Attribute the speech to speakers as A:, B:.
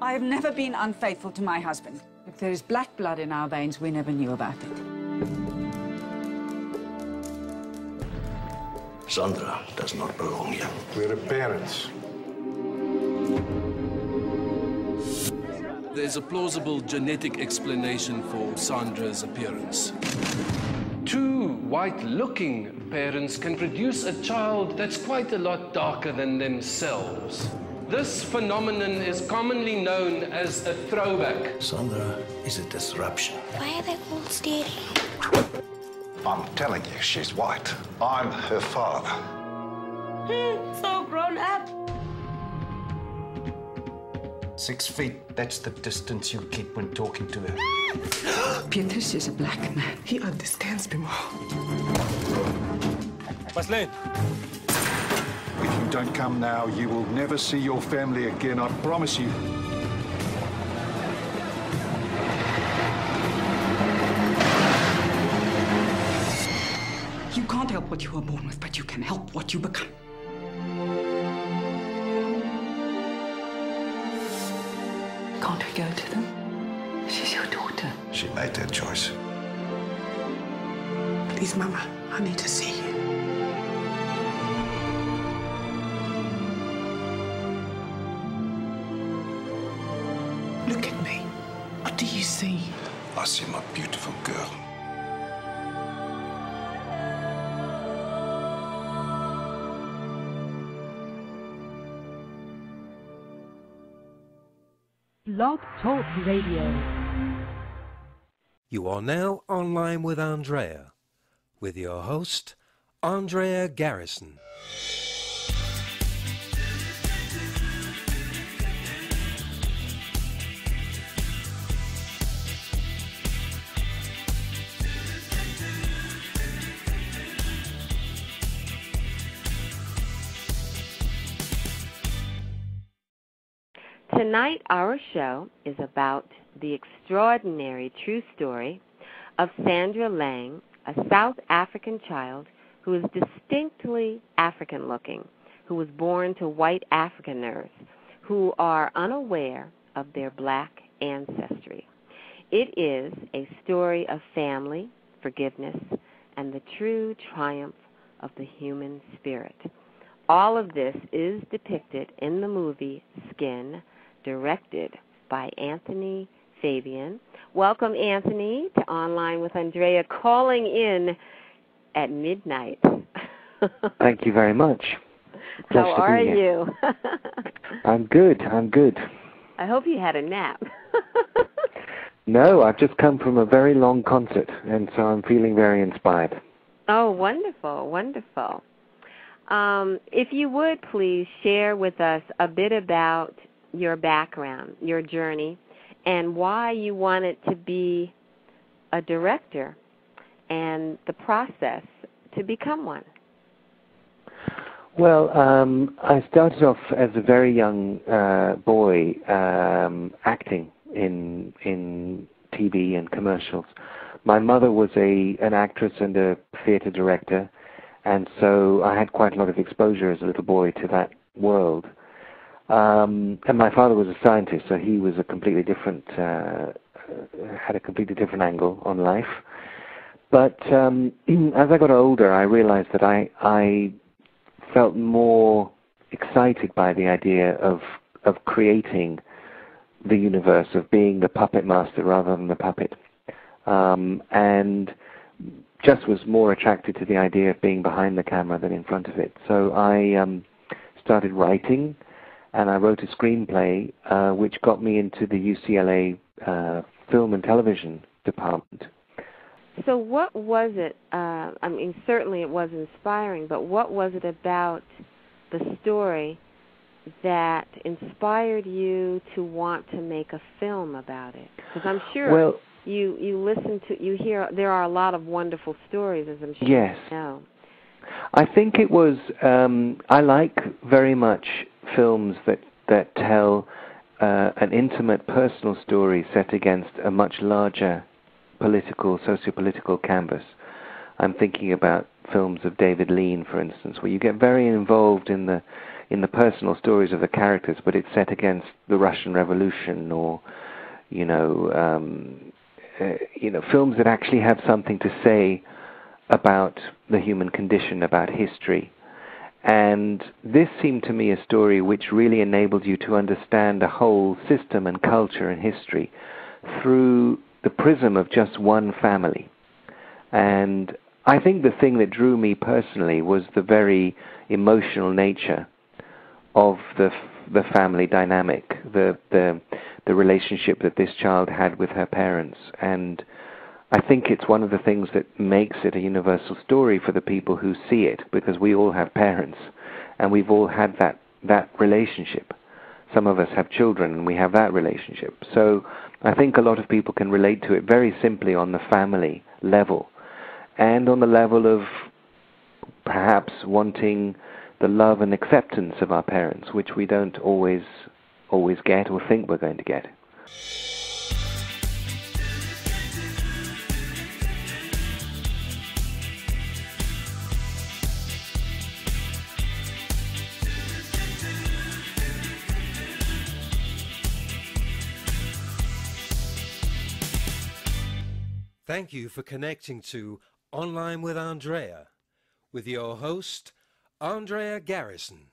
A: I have never been unfaithful to my husband. If there is black blood in our veins, we never knew about it.
B: Sandra does not belong here.
C: We're her parents.
D: There's a plausible genetic explanation for Sandra's appearance. Two white-looking parents can produce a child that's quite a lot darker than themselves. This phenomenon is commonly known as a throwback.
B: Sandra is a disruption.
E: Why are they all staring?
C: I'm telling you, she's white. I'm her father.
E: So grown up.
F: 6 feet, that's the distance you keep when talking to her.
A: Petrus is a black man.
F: He understands me more.
G: Marlene.
C: If you don't come now, you will never see your family again, I promise you.
A: You can't help what you were born with, but you can help what you become.
H: Can't we go to them? She's your daughter.
C: She made that choice.
H: Please, Mama, I need to see you. Look at me. What do you see?
C: I see my beautiful girl.
I: Blog Talk Radio.
J: You are now online with Andrea, with your host, Andrea Garrison.
K: Tonight, our show is about the extraordinary true story of Sandra Laing, a South African child who is distinctly African-looking, who was born to White Afrikaners, who are unaware of their black ancestry. It is a story of family, forgiveness, and the true triumph of the human spirit. All of this is depicted in the movie Skin, directed by Anthony Fabian. Welcome, Anthony, to Online with Andrea, calling in at midnight.
L: Thank you very much.
K: How are you?
L: I'm good.
K: I hope you had a nap.
L: No, I've just come from a very long concert, and so I'm feeling very inspired.
K: Oh, wonderful, wonderful. If you would please share with us a bit about your background, your journey, and why you wanted to be a director and the process to become one.
L: Well, I started off as a very young boy acting in TV and commercials. My mother was an actress and a theater director, and so I had quite a lot of exposure as a little boy to that world. And my father was a scientist, so he was a completely different, had a completely different angle on life. But as I got older, I realized that I felt more excited by the idea of creating the universe, of being the puppet master rather than the puppet. And just was more attracted to the idea of being behind the camera than in front of it. So I started writing, and I wrote a screenplay which got me into the UCLA film and television department.
K: So what was it, I mean, certainly it was inspiring, but what was it about the story that inspired you to want to make a film about it? Because I'm sure you listen to, you hear, there are a lot of wonderful stories, as I'm sure
L: you
K: know.
L: I think it was, I like very much films that tell an intimate personal story set against a much larger socio-political canvas. I'm thinking about films of David Lean, for instance, where you get very involved in the in the personal stories of the characters, but it's set against the Russian Revolution or, films that actually have something to say about the human condition, about history. And this seemed to me a story which really enabled you to understand a whole system and culture and history through the prism of just one family. And I think the thing that drew me personally was the very emotional nature of the family dynamic, the relationship that this child had with her parents. And I think it's one of the things that makes it a universal story for the people who see it, because we all have parents and we've all had that relationship. Some of us have children and we have that relationship. So I think a lot of people can relate to it very simply on the family level and on the level of perhaps wanting the love and acceptance of our parents, which we don't always get or think we're going to get.
J: Thank you for connecting to Online with Andrea, with your host, Andrea Garrison.